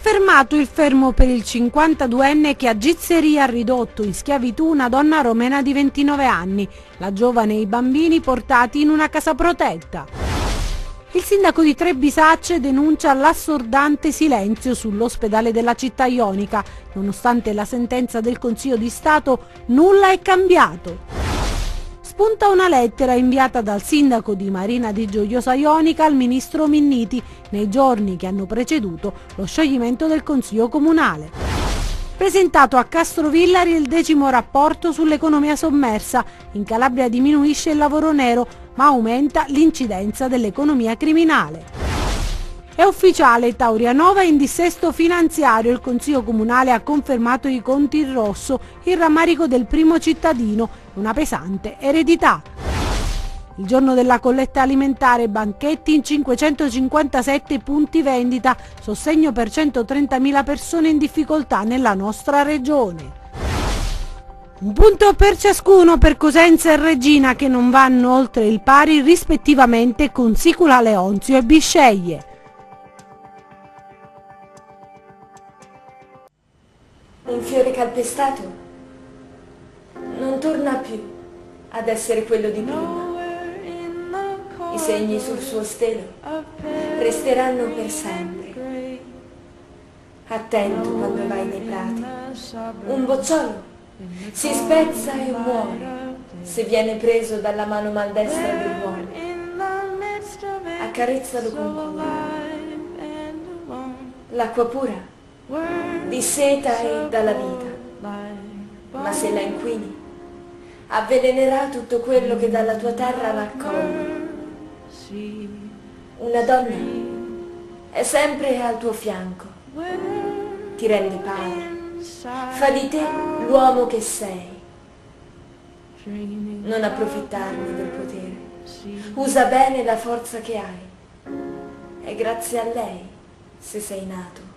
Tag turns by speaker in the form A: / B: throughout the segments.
A: Confermato il fermo per il 52enne che a Gizzeria ha ridotto in schiavitù una donna romena di 29 anni, la giovane e i bambini portati in una casa protetta. Il sindaco di Trebisacce denuncia l'assordante silenzio sull'ospedale della città ionica. Nonostante la sentenza del Consiglio di Stato, nulla è cambiato. Spunta una lettera inviata dal sindaco di Marina di Gioiosa Ionica al ministro Minniti nei giorni che hanno preceduto lo scioglimento del Consiglio Comunale. Presentato a Castrovillari il 10° rapporto sull'economia sommersa. In Calabria diminuisce il lavoro nero, ma aumenta l'incidenza dell'economia criminale. È ufficiale, Taurianova è in dissesto finanziario, il Consiglio Comunale ha confermato i conti in rosso, il rammarico del primo cittadino, una pesante eredità. Il giorno della colletta alimentare, banchetti in 557 punti vendita, sostegno per 130.000 persone in difficoltà nella nostra regione. Un punto per ciascuno per Cosenza e Regina che non vanno oltre il pari rispettivamente con Sicula Leonzio e Bisceglie.
B: Un fiore calpestato non torna più ad essere quello di prima. I segni sul suo stelo resteranno per sempre. Attento quando vai nei prati. Un bocciolo si spezza e muore se viene preso dalla mano maldestra dell'uomo. Accarezzalo con cura. L'acqua pura disseta e dà la vita, ma se la inquini avvelenerà tutto quello che dalla tua terra raccogli. Una donna è sempre al tuo fianco, ti rende padre, fa di te l'uomo che sei. Non approfittarne del potere, usa bene la forza che hai, è grazie a lei se sei nato.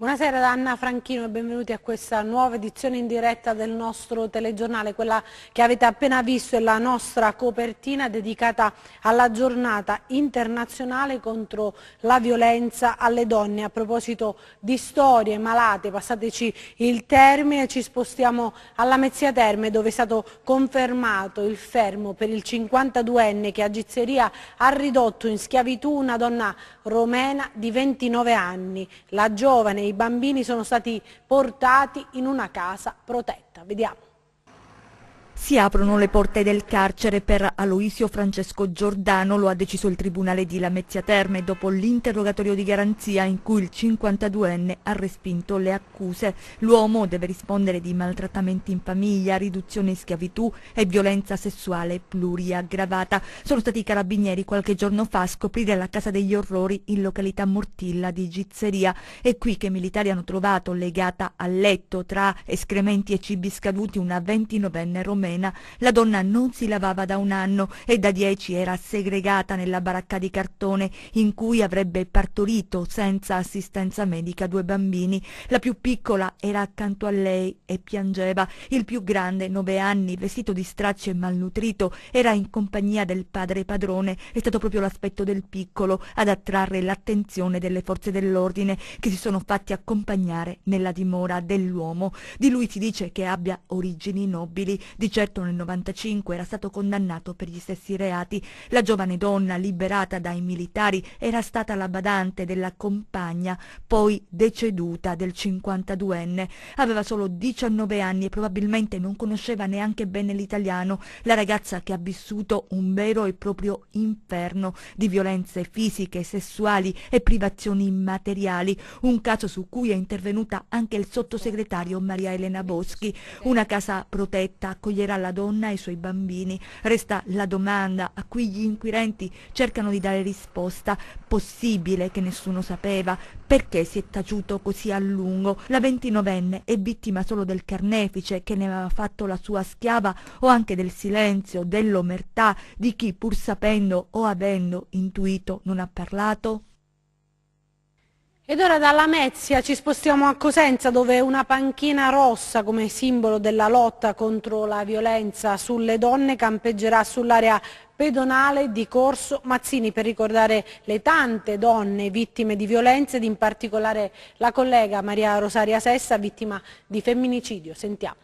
A: Buonasera da Anna Franchino e benvenuti a questa nuova edizione in diretta del nostro telegiornale. Quella che avete appena visto è la nostra copertina dedicata alla giornata internazionale contro la violenza alle donne. A proposito di storie malate, passateci il termine, ci spostiamo alla Mezzia Terme dove è stato confermato il fermo per il 52enne che a Gizzeria ha ridotto in schiavitù una donna romena di 29 anni. La giovane e i bambini sono stati portati in una casa protetta. Vediamo.
C: Si aprono le porte del carcere per Aloisio Francesco Giordano, lo ha deciso il Tribunale di Lamezia Terme dopo l'interrogatorio di garanzia in cui il 52enne ha respinto le accuse. L'uomo deve rispondere di maltrattamenti in famiglia, riduzione in schiavitù e violenza sessuale pluriaggravata. Sono stati i carabinieri qualche giorno fa a scoprire la casa degli orrori in località Mortilla di Gizzeria. È qui che i militari hanno trovato legata al letto tra escrementi e cibi scaduti una 29enne romena. La donna non si lavava da un anno e da 10 era segregata nella baracca di cartone in cui avrebbe partorito senza assistenza medica 2 bambini. La più piccola era accanto a lei e piangeva. Il più grande, 9 anni, vestito di straccio e malnutrito, era in compagnia del padre padrone. È stato proprio l'aspetto del piccolo ad attrarre l'attenzione delle forze dell'ordine che si sono fatti accompagnare nella dimora dell'uomo. Di lui si dice che abbia origini nobili. Di certo nel 95 era stato condannato per gli stessi reati. La giovane donna liberata dai militari era stata la badante della compagna, poi deceduta, del 52enne. Aveva solo 19 anni e probabilmente non conosceva neanche bene l'italiano. La ragazza che ha vissuto un vero e proprio inferno di violenze fisiche, sessuali e privazioni materiali. Un caso su cui è intervenuta anche il sottosegretario Maria Elena Boschi. Una casa protetta accoglierà succederà alla donna e ai suoi bambini. Resta la domanda a cui gli inquirenti cercano di dare risposta. Possibile che nessuno sapeva? Perché si è taciuto così a lungo? La 29enne è vittima solo del carnefice che ne aveva fatto la sua schiava, o anche del silenzio, dell'omertà di chi, pur sapendo o avendo intuito, non ha parlato?
A: Ed ora da Lamezia ci spostiamo a Cosenza, dove una panchina rossa come simbolo della lotta contro la violenza sulle donne campeggerà sull'area pedonale di Corso Mazzini per ricordare le tante donne vittime di violenza ed in particolare la collega Maria Rosaria Sessa, vittima di femminicidio. Sentiamo.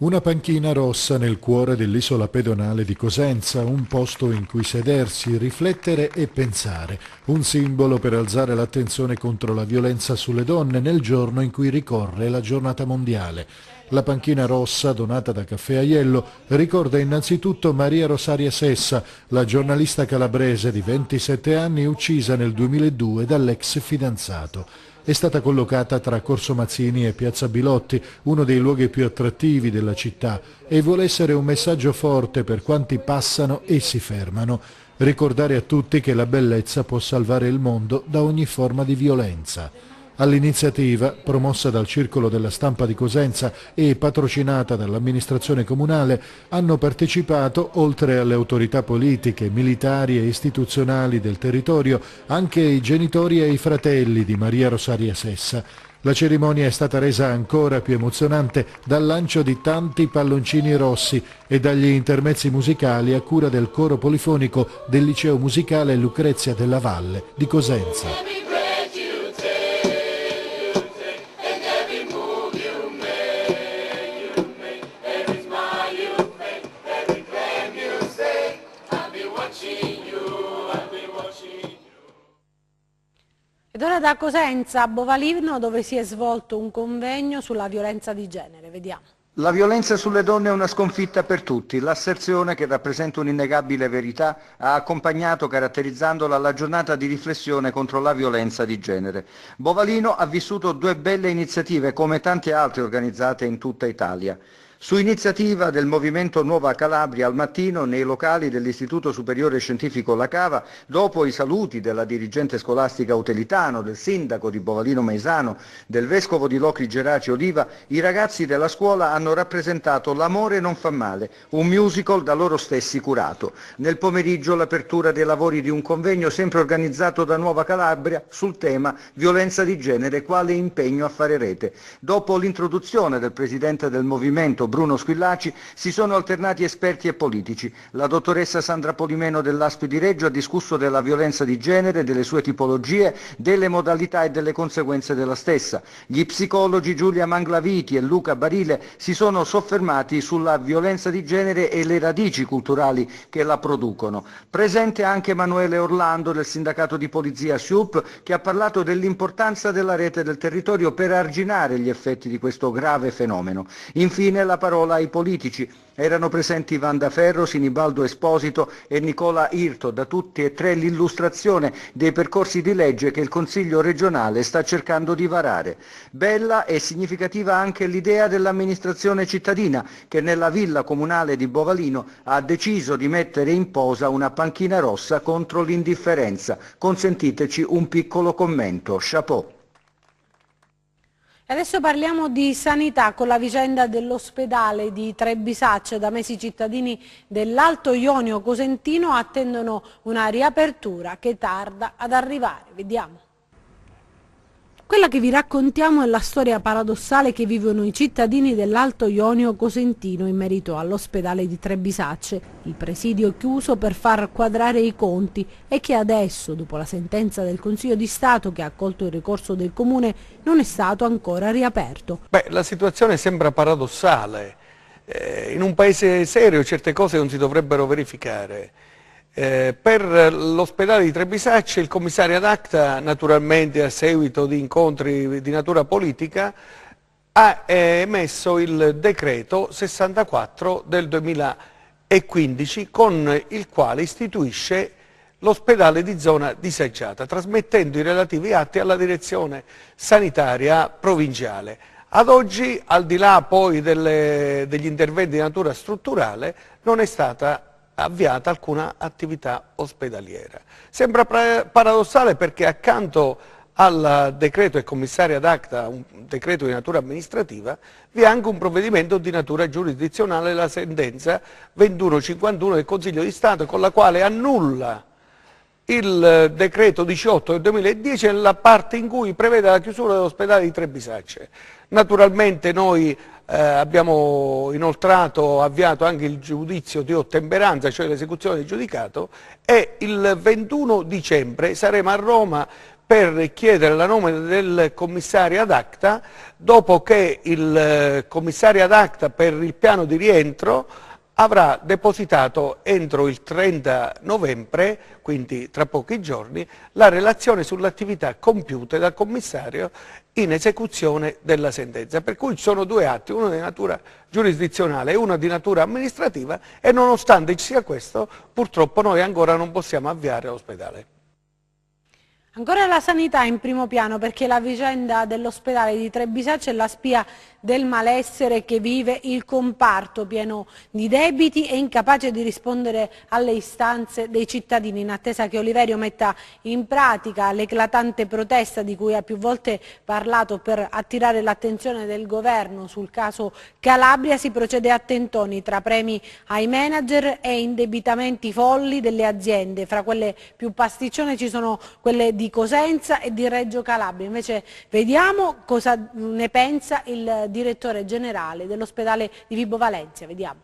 D: Una panchina rossa nel cuore dell'isola pedonale di Cosenza, un posto in cui sedersi, riflettere e pensare, un simbolo per alzare l'attenzione contro la violenza sulle donne nel giorno in cui ricorre la giornata mondiale. La panchina rossa, donata da Caffè Aiello, ricorda innanzitutto Maria Rosaria Sessa, la giornalista calabrese di 27 anni uccisa nel 2002 dall'ex fidanzato. È stata collocata tra Corso Mazzini e Piazza Bilotti, uno dei luoghi più attrattivi della città, e vuole essere un messaggio forte per quanti passano e si fermano. Ricordare a tutti che la bellezza può salvare il mondo da ogni forma di violenza. All'iniziativa, promossa dal Circolo della Stampa di Cosenza e patrocinata dall'amministrazione comunale, hanno partecipato, oltre alle autorità politiche, militari e istituzionali del territorio, anche i genitori e i fratelli di Maria Rosaria Sessa. La cerimonia è stata resa ancora più emozionante dal lancio di tanti palloncini rossi e dagli intermezzi musicali a cura del coro polifonico del Liceo Musicale Lucrezia della Valle di Cosenza.
A: Ed ora da Cosenza a Bovalino, dove si è svolto un convegno sulla violenza di genere. Vediamo.
E: La violenza sulle donne è una sconfitta per tutti. L'asserzione, che rappresenta un'innegabile verità, ha accompagnato, caratterizzandola, la giornata di riflessione contro la violenza di genere. Bovalino ha vissuto due belle iniziative, come tante altre organizzate in tutta Italia. Su iniziativa del Movimento Nuova Calabria, al mattino nei locali dell'Istituto Superiore Scientifico La Cava, dopo i saluti della dirigente scolastica Utelitano, del sindaco di Bovalino Maesano, del vescovo di Locri Geraci Oliva, i ragazzi della scuola hanno rappresentato L'amore non fa male, un musical da loro stessi curato. Nel pomeriggio l'apertura dei lavori di un convegno sempre organizzato da Nuova Calabria sul tema violenza di genere, quale impegno a fare rete. Dopo l'introduzione del presidente del movimento Bruno Squillaci si sono alternati esperti e politici. La dottoressa Sandra Polimeno dell'ASP di Reggio ha discusso della violenza di genere, delle sue tipologie, delle modalità e delle conseguenze della stessa. Gli psicologi Giulia Manglaviti e Luca Barile si sono soffermati sulla violenza di genere e le radici culturali che la producono. Presente anche Emanuele Orlando del sindacato di polizia SIUP, che ha parlato dell'importanza della rete del territorio per arginare gli effetti di questo grave fenomeno. Infine la parola ai politici. Erano presenti Wanda Ferro, Sinibaldo Esposito e Nicola Irto, da tutti e tre l'illustrazione dei percorsi di legge che il Consiglio regionale sta cercando di varare. Bella e significativa anche l'idea dell'amministrazione cittadina, che nella villa comunale di Bovalino ha deciso di mettere in posa una panchina rossa contro l'indifferenza. Consentiteci un piccolo commento. Chapeau.
A: Adesso parliamo di sanità con la vicenda dell'ospedale di Trebisacce. Da mesi i cittadini dell'Alto Ionio Cosentino attendono una riapertura che tarda ad arrivare. Vediamo. Quella che vi raccontiamo è la storia paradossale che vivono i cittadini dell'Alto Ionio Cosentino in merito all'ospedale di Trebisacce. Il presidio è chiuso per far quadrare i conti e che adesso, dopo la sentenza del Consiglio di Stato che ha accolto il ricorso del Comune, non è stato ancora riaperto.
F: La situazione sembra paradossale. In un paese serio certe cose non si dovrebbero verificare. Per l'ospedale di Trebisacce il commissario ad acta, naturalmente a seguito di incontri di natura politica, ha emesso il decreto 64 del 2015 con il quale istituisce l'ospedale di zona disagiata, trasmettendo i relativi atti alla direzione sanitaria provinciale. Ad oggi, al di là poi degli interventi di natura strutturale, non è stata avviata alcuna attività ospedaliera. Sembra paradossale perché accanto al decreto e commissario ad acta, un decreto di natura amministrativa, vi è anche un provvedimento di natura giurisdizionale, la sentenza 2151 del Consiglio di Stato, con la quale annulla il decreto 18 del 2010 nella parte in cui prevede la chiusura dell'ospedale di Trebisacce. Naturalmente noi abbiamo inoltrato, avviato anche il giudizio di ottemperanza, cioè l'esecuzione del giudicato, e il 21 dicembre saremo a Roma per chiedere la nomina del commissario ad acta, dopo che il commissario ad acta per il piano di rientro avrà depositato entro il 30 novembre, quindi tra pochi giorni, la relazione sulle attività compiute dal commissario in esecuzione della sentenza. Per cui ci sono due atti, uno di natura giurisdizionale e uno di natura amministrativa, e nonostante ci sia questo, purtroppo noi ancora non possiamo avviare l'ospedale.
A: Ancora la sanità in primo piano, perché la vicenda dell'ospedale di Trebisacce è la spia del malessere che vive il comparto, pieno di debiti e incapace di rispondere alle istanze dei cittadini, in attesa che Oliverio metta in pratica l'eclatante protesta di cui ha più volte parlato per attirare l'attenzione del governo sul caso Calabria. Si procede a tentoni tra premi ai manager e indebitamenti folli delle aziende. Fra quelle più pasticcione ci sono quelle di Cosenza e di Reggio Calabria. Invece vediamo cosa ne pensa il direttore generale dell'ospedale di Vibo Valentia. Vediamo.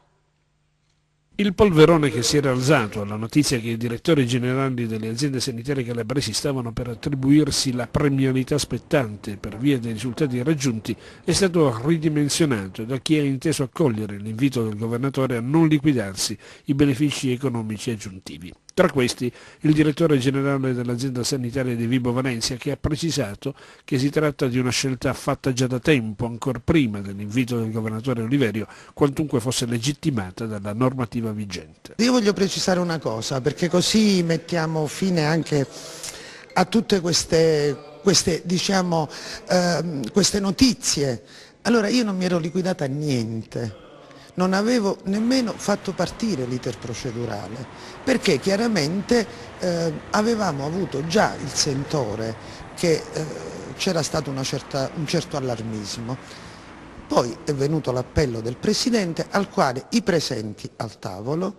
G: Il polverone che si era alzato alla notizia che i direttori generali delle aziende sanitarie calabresi stavano per attribuirsi la premialità spettante per via dei risultati raggiunti è stato ridimensionato da chi ha inteso accogliere l'invito del governatore a non liquidarsi i benefici economici aggiuntivi. Tra questi il direttore generale dell'azienda sanitaria di Vibo Valentia, che ha precisato che si tratta di una scelta fatta già da tempo, ancor prima dell'invito del governatore Oliverio, quantunque fosse legittimata dalla normativa vigente.
H: Io voglio precisare una cosa, perché così mettiamo fine anche a tutte queste notizie. Allora, io non mi ero liquidata niente. Non avevo nemmeno fatto partire l'iter procedurale, perché chiaramente avevamo avuto già il sentore che c'era stato un certo allarmismo. Poi è venuto l'appello del Presidente, al quale i presenti al tavolo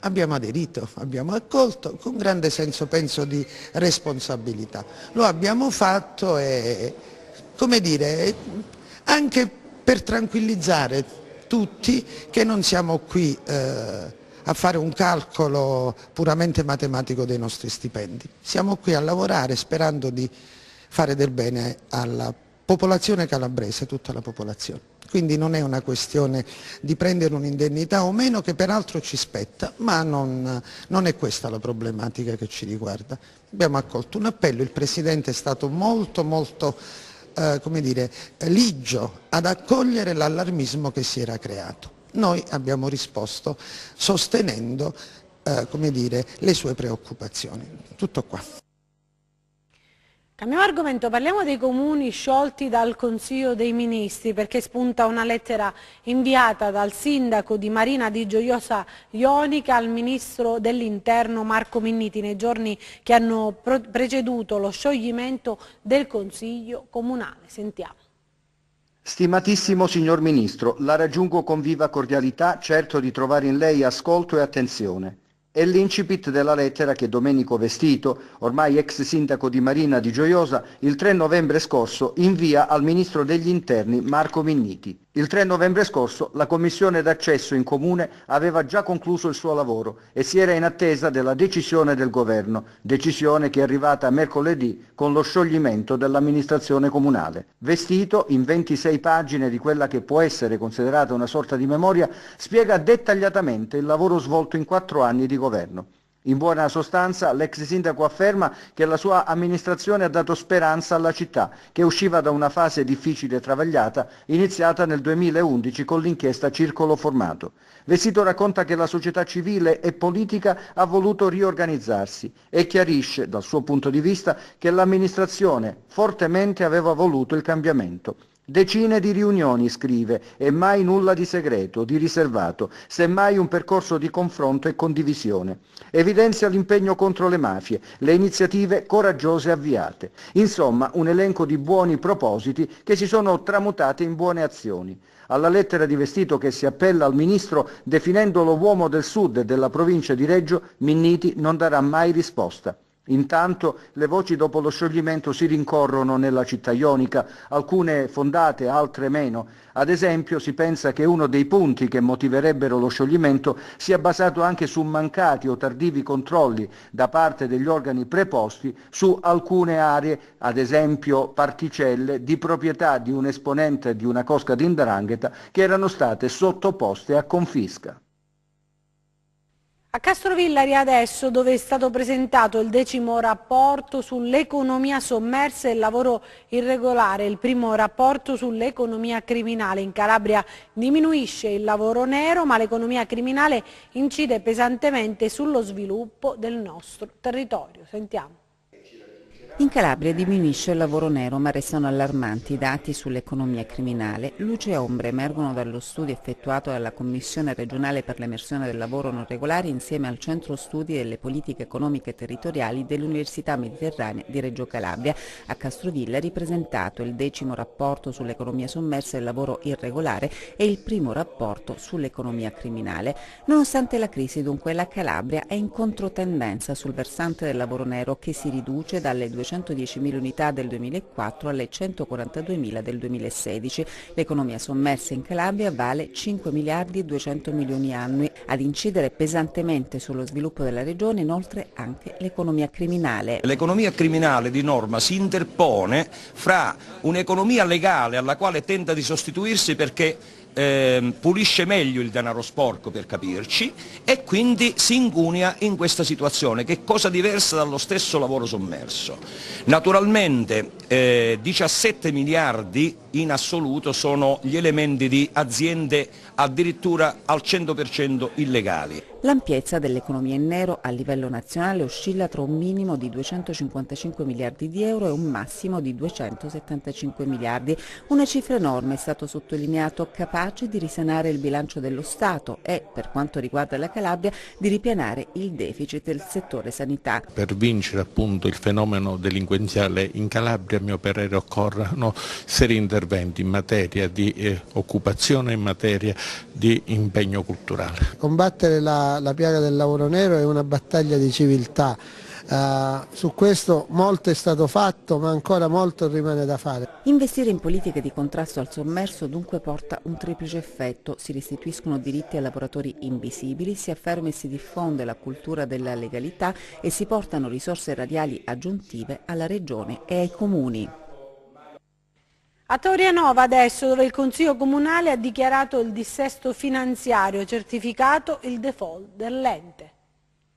H: abbiamo aderito, abbiamo accolto con grande senso, penso, di responsabilità. Lo abbiamo fatto e, come dire, anche per tranquillizzare tutti che non siamo qui a fare un calcolo puramente matematico dei nostri stipendi. Siamo qui a lavorare sperando di fare del bene alla popolazione calabrese, tutta la popolazione. Quindi non è una questione di prendere un'indennità o meno, che peraltro ci spetta, ma non è questa la problematica che ci riguarda. Abbiamo accolto un appello, il Presidente è stato molto come dire, ligio ad accogliere l'allarmismo che si era creato. Noi abbiamo risposto sostenendo come dire, le sue preoccupazioni. Tutto qua.
A: Cambiamo argomento, parliamo dei comuni sciolti dal Consiglio dei Ministri, perché spunta una lettera inviata dal sindaco di Marina di Gioiosa Ionica al ministro dell'Interno Marco Minniti nei giorni che hanno preceduto lo scioglimento del Consiglio comunale. Sentiamo.
E: Stimatissimo signor Ministro, la raggiungo con viva cordialità, certo di trovare in lei ascolto e attenzione. È l'incipit della lettera che Domenico Vestito, ormai ex sindaco di Marina di Gioiosa, il 3 novembre scorso invia al Ministro degli Interni Marco Minniti. Il 3 novembre scorso la commissione d'accesso in comune aveva già concluso il suo lavoro e si era in attesa della decisione del governo, decisione che è arrivata mercoledì con lo scioglimento dell'amministrazione comunale. Vestito, in 26 pagine di quella che può essere considerata una sorta di memoria, spiega dettagliatamente il lavoro svolto in 4 anni di governo. In buona sostanza, l'ex sindaco afferma che la sua amministrazione ha dato speranza alla città, che usciva da una fase difficile e travagliata, iniziata nel 2011 con l'inchiesta Circolo Formato. Vestito racconta che la società civile e politica ha voluto riorganizzarsi e chiarisce, dal suo punto di vista, che l'amministrazione fortemente aveva voluto il cambiamento. Decine di riunioni, scrive, e mai nulla di segreto, di riservato, semmai un percorso di confronto e condivisione. Evidenzia l'impegno contro le mafie, le iniziative coraggiose avviate. Insomma, un elenco di buoni propositi che si sono tramutate in buone azioni. Alla lettera di Vestito, che si appella al ministro definendolo uomo del sud e della provincia di Reggio, Minniti non darà mai risposta. Intanto le voci dopo lo scioglimento si rincorrono nella città ionica, alcune fondate, altre meno. Ad esempio si pensa che uno dei punti che motiverebbero lo scioglimento sia basato anche su mancati o tardivi controlli da parte degli organi preposti su alcune aree, ad esempio particelle di proprietà di un esponente di una cosca di 'ndrangheta che erano state sottoposte a confisca.
A: A Castrovillari adesso, dove è stato presentato il 10° rapporto sull'economia sommersa e il lavoro irregolare, il primo rapporto sull'economia criminale. In Calabria diminuisce il lavoro nero, ma l'economia criminale incide pesantemente sullo sviluppo del nostro territorio. Sentiamo.
I: In Calabria diminuisce il lavoro nero, ma restano allarmanti i dati sull'economia criminale. Luce e ombre emergono dallo studio effettuato dalla Commissione regionale per l'emersione del lavoro non regolare insieme al Centro Studi delle Politiche Economiche Territoriali dell'Università Mediterranea di Reggio Calabria. A Castrovillari presentato il 10° rapporto sull'economia sommersa e il lavoro irregolare e il primo rapporto sull'economia criminale. Nonostante la crisi, dunque, la Calabria è in controtendenza sul versante del lavoro nero, che si riduce dalle 210.000 unità del 2004 alle 142.000 del 2016. L'economia sommersa in Calabria vale 5 miliardi e 200 milioni annui. Ad incidere pesantemente sullo sviluppo della regione inoltre anche l'economia criminale.
J: L'economia criminale di norma si interpone fra un'economia legale alla quale tenta di sostituirsi perché pulisce meglio il denaro sporco, per capirci, e quindi si incunia in questa situazione, che è cosa diversa dallo stesso lavoro sommerso. Naturalmente 17 miliardi in assoluto sono gli elementi di aziende addirittura al 100% illegali.
I: L'ampiezza dell'economia in nero a livello nazionale oscilla tra un minimo di 255 miliardi di euro e un massimo di 275 miliardi. Una cifra enorme, è stato sottolineato, capace di risanare il bilancio dello Stato e, per quanto riguarda la Calabria, di ripianare il deficit del settore sanità.
K: Per vincere appunto il fenomeno delinquenziale in Calabria, a mio parere, occorrono seri interventi in materia di occupazione, in materia di impegno culturale.
L: Combattere la piaga del lavoro nero è una battaglia di civiltà. Su questo molto è stato fatto, ma ancora molto rimane da fare.
I: Investire in politiche di contrasto al sommerso dunque porta un triplice effetto: si restituiscono diritti ai lavoratori invisibili, si afferma e si diffonde la cultura della legalità e si portano risorse radiali aggiuntive alla regione e ai comuni.
A: A Taurianova adesso, dove il Consiglio Comunale ha dichiarato il dissesto finanziario e certificato il default dell'ente.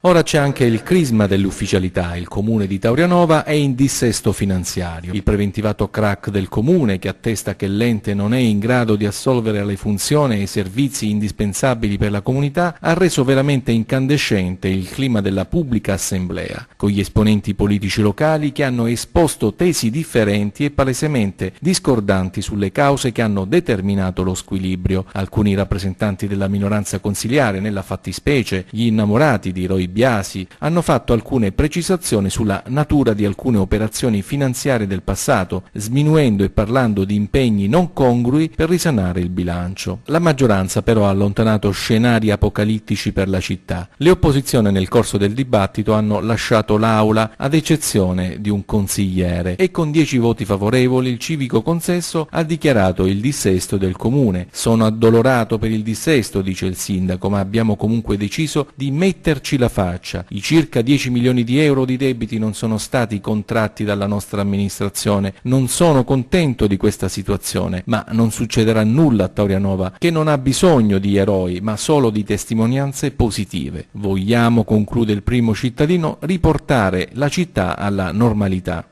M: Ora c'è anche il crisma dell'ufficialità. Il comune di Taurianova è in dissesto finanziario. Il preventivato crack del comune, che attesta che l'ente non è in grado di assolvere alle funzioni e ai servizi indispensabili per la comunità, ha reso veramente incandescente il clima della pubblica assemblea, con gli esponenti politici locali che hanno esposto tesi differenti e palesemente discordanti sulle cause che hanno determinato lo squilibrio. Alcuni rappresentanti della minoranza consiliare, nella fattispecie gli innamorati di Roy Biasi, hanno fatto alcune precisazioni sulla natura di alcune operazioni finanziarie del passato, sminuendo e parlando di impegni non congrui per risanare il bilancio. La maggioranza però ha allontanato scenari apocalittici per la città. Le opposizioni nel corso del dibattito hanno lasciato l'aula, ad eccezione di un consigliere, e con 10 voti favorevoli il civico consesso ha dichiarato il dissesto del comune. Sono addolorato per il dissesto, dice il sindaco, ma abbiamo comunque deciso di metterci la faccia. I circa 10 milioni di euro di debiti non sono stati contratti dalla nostra amministrazione. Non sono contento di questa situazione, ma non succederà nulla a Taurianova, che non ha bisogno di eroi, ma solo di testimonianze positive. Vogliamo, conclude il primo cittadino, riportare la città alla normalità.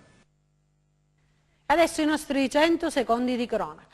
A: Adesso i nostri 100 secondi di cronaca.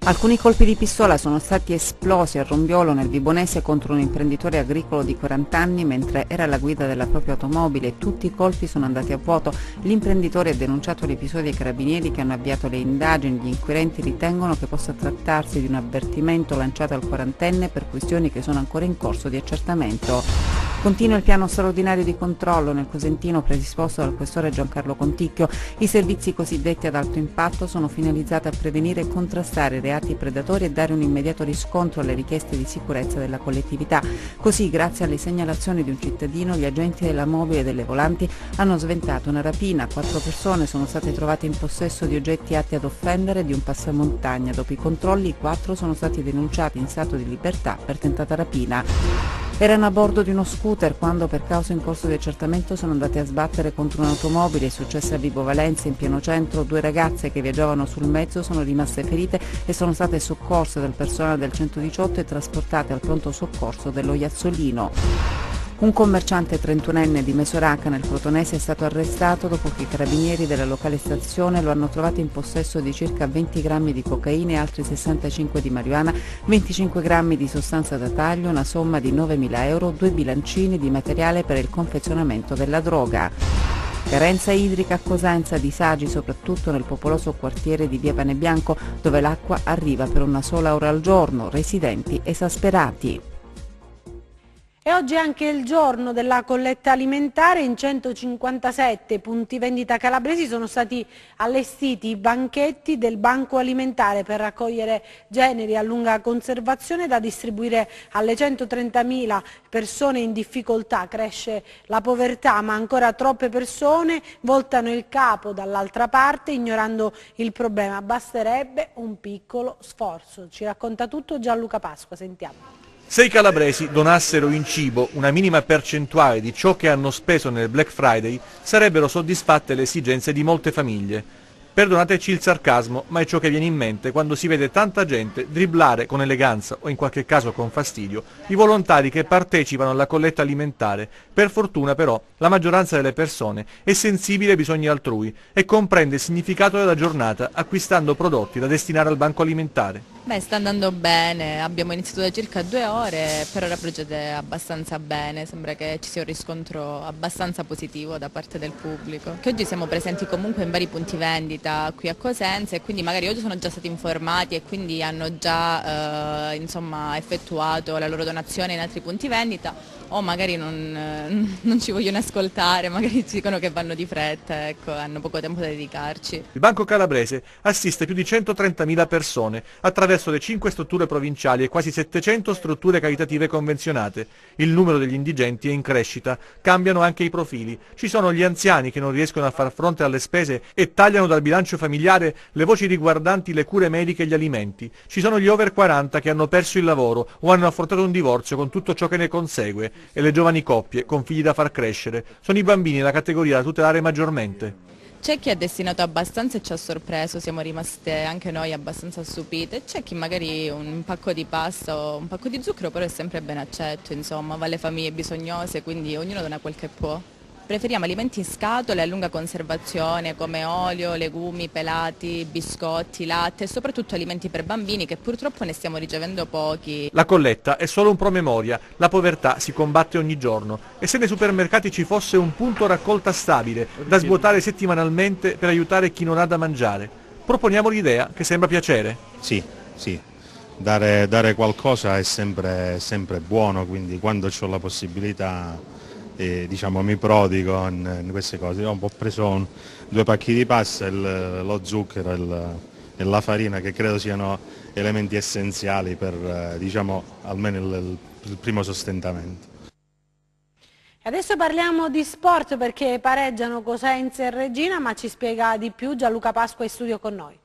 I: Alcuni colpi di pistola sono stati esplosi a Rombiolo nel Vibonese contro un imprenditore agricolo di 40 anni mentre era alla guida della propria automobile. Tutti i colpi sono andati a vuoto. L'imprenditore ha denunciato l'episodio ai carabinieri che hanno avviato le indagini. Gli inquirenti ritengono che possa trattarsi di un avvertimento lanciato al quarantenne per questioni che sono ancora in corso di accertamento. Continua il piano straordinario di controllo nel Cosentino predisposto dal questore Giancarlo Conticchio. I servizi cosiddetti ad alto impatto sono finalizzati a prevenire e contrastare i reati predatori e dare un immediato riscontro alle richieste di sicurezza della collettività. Così, grazie alle segnalazioni di un cittadino, gli agenti della mobile e delle volanti hanno sventato una rapina. 4 persone sono state trovate in possesso di oggetti atti ad offendere di un passamontagna. Dopo i controlli, 4 sono stati denunciati in stato di libertà per tentata rapina. Erano a bordo di uno scooter quando, per causa in corso di accertamento, sono andate a sbattere contro un'automobile. È successa a Vibo Valentia, in pieno centro. 2 ragazze che viaggiavano sul mezzo sono rimaste ferite e sono state soccorse dal personale del 118 e trasportate al pronto soccorso dello Iazzolino. Un commerciante 31enne di Mesoraca nel Crotonese è stato arrestato dopo che i carabinieri della locale stazione lo hanno trovato in possesso di circa 20 grammi di cocaina e altri 65 di marijuana, 25 grammi di sostanza da taglio, una somma di 9.000 euro, 2 bilancini di materiale per il confezionamento della droga. Carenza idrica a Cosenza, disagi soprattutto nel popoloso quartiere di Via Panebianco, dove l'acqua arriva per una sola ora al giorno, residenti esasperati.
A: E oggi è anche il giorno della colletta alimentare. In 157 punti vendita calabresi sono stati allestiti i banchetti del Banco Alimentare per raccogliere generi a lunga conservazione da distribuire alle 130.000 persone in difficoltà. Cresce la povertà, ma ancora troppe persone voltano il capo dall'altra parte ignorando il problema. Basterebbe un piccolo sforzo. Ci racconta tutto Gianluca Pasqua, sentiamo.
N: Se i calabresi donassero in cibo una minima percentuale di ciò che hanno speso nel Black Friday, sarebbero soddisfatte le esigenze di molte famiglie. Perdonateci il sarcasmo, ma è ciò che viene in mente quando si vede tanta gente dribblare con eleganza o in qualche caso con fastidio i volontari che partecipano alla colletta alimentare. Per fortuna però la maggioranza delle persone è sensibile ai bisogni altrui e comprende il significato della giornata acquistando prodotti da destinare al banco alimentare.
O: Beh, sta andando bene, abbiamo iniziato da circa 2 ore, per ora procede abbastanza bene, sembra che ci sia un riscontro abbastanza positivo da parte del pubblico. Che oggi siamo presenti comunque in vari punti vendita qui a Cosenza e quindi magari oggi sono già stati informati e quindi hanno già effettuato la loro donazione in altri punti vendita o magari non ci vogliono ascoltare, magari ci dicono che vanno di fretta, ecco, hanno poco tempo da dedicarci.
N: Il Banco Calabrese assiste più di 130.000 persone attraverso le 5 strutture provinciali e quasi 700 strutture caritative convenzionate. Il numero degli indigenti è in crescita, cambiano anche i profili. Ci sono gli anziani che non riescono a far fronte alle spese e tagliano dal bilancio familiare le voci riguardanti le cure mediche e gli alimenti. Ci sono gli over 40 che hanno perso il lavoro o hanno affrontato un divorzio con tutto ciò che ne consegue. E le giovani coppie con figli da far crescere. Sono i bambini la categoria da tutelare maggiormente.
O: C'è chi ha destinato abbastanza e ci ha sorpreso, siamo rimaste anche noi abbastanza stupite, c'è chi magari un pacco di pasta o un pacco di zucchero però è sempre ben accetto, insomma, va alle famiglie bisognose, quindi ognuno dona quel che può. Preferiamo alimenti in scatole a lunga conservazione come olio, legumi, pelati, biscotti, latte e soprattutto alimenti per bambini che purtroppo ne stiamo ricevendo pochi.
N: La colletta è solo un promemoria, la povertà si combatte ogni giorno e se nei supermercati ci fosse un punto raccolta stabile da svuotare settimanalmente per aiutare chi non ha da mangiare. Proponiamo l'idea che sembra piacere.
P: Sì, dare qualcosa è sempre buono, quindi quando ho la possibilità mi prodigo in queste cose. Io ho preso 2 pacchi di pasta, lo zucchero e la farina, che credo siano elementi essenziali per almeno il primo sostentamento.
A: Adesso parliamo di sport perché pareggiano Cosenza e Reggina, ma ci spiega di più Gianluca Pasqua in studio con noi.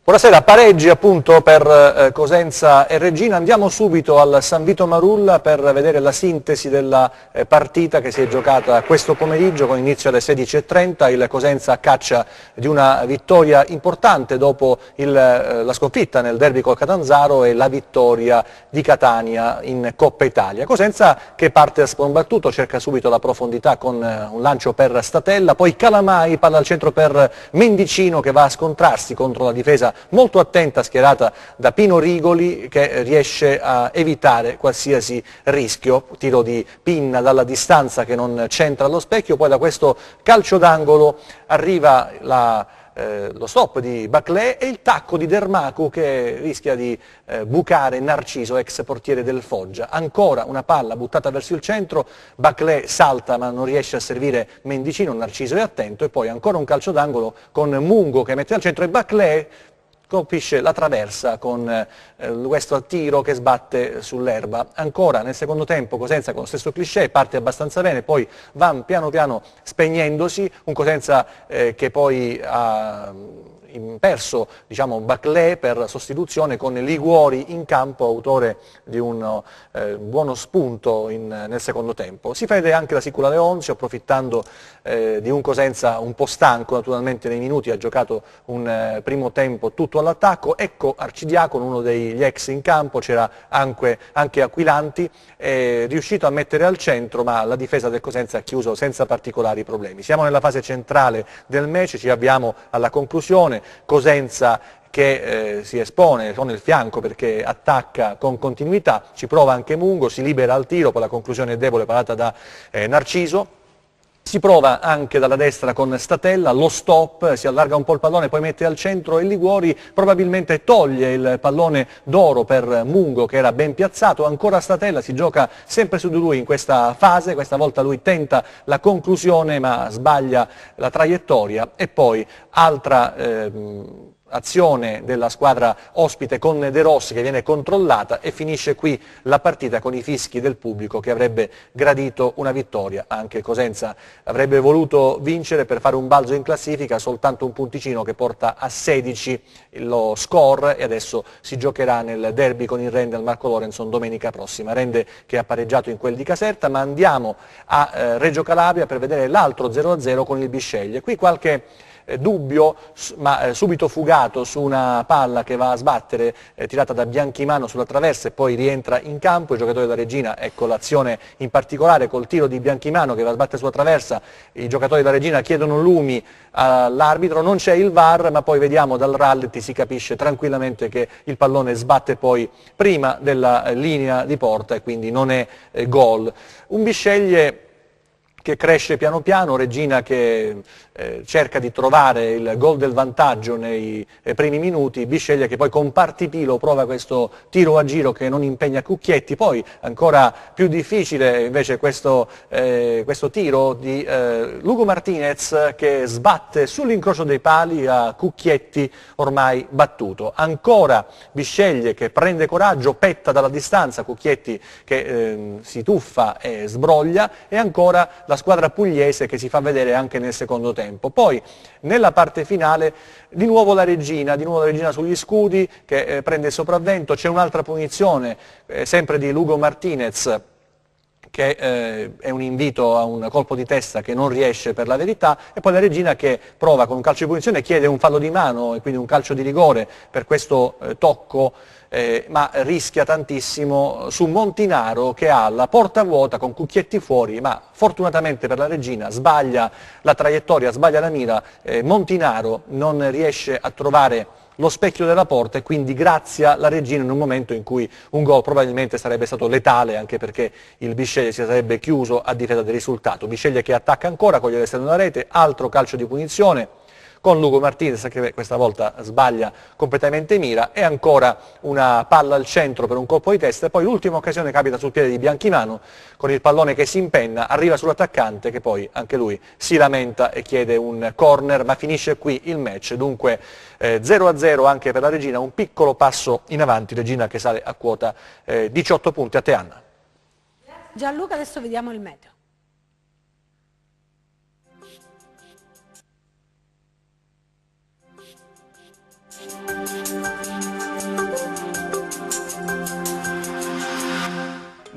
Q: Buonasera, pareggi appunto per Cosenza e Reggina. Andiamo subito al San Vito Marulla per vedere la sintesi della partita che si è giocata questo pomeriggio con inizio alle 16:30. Il Cosenza a caccia di una vittoria importante dopo la sconfitta nel derby col Catanzaro e la vittoria di Catania in Coppa Italia. Cosenza che parte a sprombattuto, cerca subito la profondità con un lancio per Statella, poi Calamai, palla al centro per Mendicino che va a scontrarsi contro la difesa molto attenta schierata da Pino Rigoli, che riesce a evitare qualsiasi rischio. Tiro di Pinna dalla distanza che non centra allo specchio, poi da questo calcio d'angolo arriva lo stop di Baclé e il tacco di Dermacu che rischia di bucare Narciso, ex portiere del Foggia. Ancora una palla buttata verso il centro, Baclé salta ma non riesce a servire Mendicino, Narciso è attento, e poi ancora un calcio d'angolo con Mungo che mette al centro e Baclé colpisce la traversa con questo tiro che sbatte sull'erba. Ancora nel secondo tempo Cosenza con lo stesso cliché parte abbastanza bene, poi va piano piano spegnendosi, un Cosenza che poi ha perso Baclé per sostituzione con Liguori in campo, autore di un buono spunto nel secondo tempo. Si vede anche la Sicula Leonzio, approfittando di un Cosenza un po' stanco naturalmente nei minuti, ha giocato un primo tempo tutto all'attacco. Ecco Arcidiacono, uno degli ex in campo, c'era anche Aquilanti, è riuscito a mettere al centro, ma la difesa del Cosenza ha chiuso senza particolari problemi. Siamo nella fase centrale del match, ci avviamo alla conclusione. Cosenza che si espone con il fianco perché attacca con continuità, ci prova anche Mungo, si libera al tiro, poi la conclusione è debole parata da Narciso. Si prova anche dalla destra con Statella, lo stop, si allarga un po' il pallone, poi mette al centro e Liguori probabilmente toglie il pallone d'oro per Mungo che era ben piazzato. Ancora Statella, si gioca sempre su di lui in questa fase, questa volta lui tenta la conclusione ma sbaglia la traiettoria, e poi altra azione della squadra ospite con De Rossi che viene controllata, e finisce qui la partita con i fischi del pubblico che avrebbe gradito una vittoria. Anche Cosenza avrebbe voluto vincere per fare un balzo in classifica, soltanto un punticino che porta a 16 lo score, e adesso si giocherà nel derby con il Rende al Marco Lorenzo domenica prossima. Rende che ha pareggiato in quel di Caserta, ma andiamo a Reggio Calabria per vedere l'altro 0-0 con il Bisceglie. Qui qualche dubbio, ma subito fugato su una palla che va a sbattere, tirata da Bianchimano sulla traversa e poi rientra in campo. I giocatori della Reggina, ecco l'azione in particolare col tiro di Bianchimano che va a sbattere sulla traversa, i giocatori della Reggina chiedono lumi all'arbitro, non c'è il VAR, ma poi vediamo dal rallenti, si capisce tranquillamente che il pallone sbatte poi prima della linea di porta e quindi non è gol. Un Bisceglie che cresce piano piano, Reggina che cerca di trovare il gol del vantaggio nei primi minuti, Bisceglie che poi con Partipilo prova questo tiro a giro che non impegna Cucchietti, poi ancora più difficile invece questo tiro di Lugo Martinez che sbatte sull'incrocio dei pali a Cucchietti ormai battuto. Ancora Bisceglie che prende coraggio, petta dalla distanza, Cucchietti che si tuffa e sbroglia, e ancora la squadra pugliese che si fa vedere anche nel secondo tempo. Poi nella parte finale di nuovo la Reggina sugli scudi che prende il sopravvento, c'è un'altra punizione sempre di Lugo Martinez che è un invito a un colpo di testa che non riesce per la verità, e poi la Reggina che prova con un calcio di punizione, chiede un fallo di mano e quindi un calcio di rigore per questo tocco, ma rischia tantissimo su Montinaro che ha la porta vuota con Cucchietti fuori, ma fortunatamente per la Reggina sbaglia la traiettoria, sbaglia la mira, Montinaro non riesce a trovare lo specchio della porta e quindi grazia la Reggina in un momento in cui un gol probabilmente sarebbe stato letale, anche perché il Bisceglie si sarebbe chiuso a difesa del risultato. Bisceglie che attacca ancora, coglie l'esterno della rete, altro calcio di punizione con Lugo Martinez che questa volta sbaglia completamente mira, e ancora una palla al centro per un colpo di testa, e poi l'ultima occasione capita sul piede di Bianchimano con il pallone che si impenna, arriva sull'attaccante che poi anche lui si lamenta e chiede un corner, ma finisce qui il match. Dunque 0-0 anche per la Reggina, un piccolo passo in avanti, Reggina che sale a quota 18 punti. A te Anna.
A: Gianluca, adesso vediamo il meteo.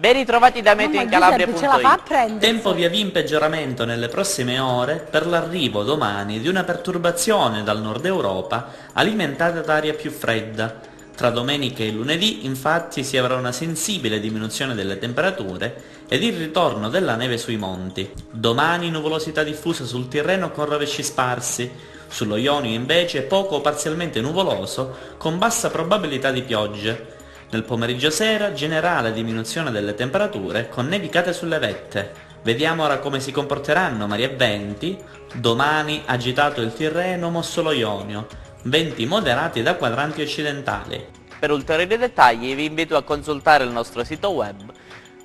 R: Ben ritrovati da meteoincalabria.it.
A: ce la fa a prendere.
S: Tempo via via in peggioramento nelle prossime ore per l'arrivo domani di una perturbazione dal nord Europa alimentata da aria più fredda. Tra domenica e lunedì infatti si avrà una sensibile diminuzione delle temperature ed il ritorno della neve sui monti. Domani nuvolosità diffusa sul Tirreno con rovesci sparsi, sullo Ionio invece poco o parzialmente nuvoloso con bassa probabilità di piogge. Nel pomeriggio sera generale diminuzione delle temperature con nevicate sulle vette. Vediamo ora come si comporteranno mari e venti. Domani agitato il Tirreno, mosso lo Ionio, venti moderati da quadranti occidentali.
R: Per ulteriori dettagli vi invito a consultare il nostro sito web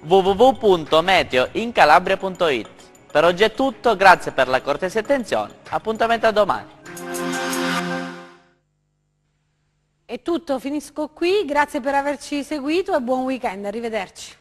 R: www.meteoincalabria.it. Per oggi è tutto, grazie per la cortese attenzione, appuntamento a domani.
A: È tutto, finisco qui, grazie per averci seguito e buon weekend, arrivederci.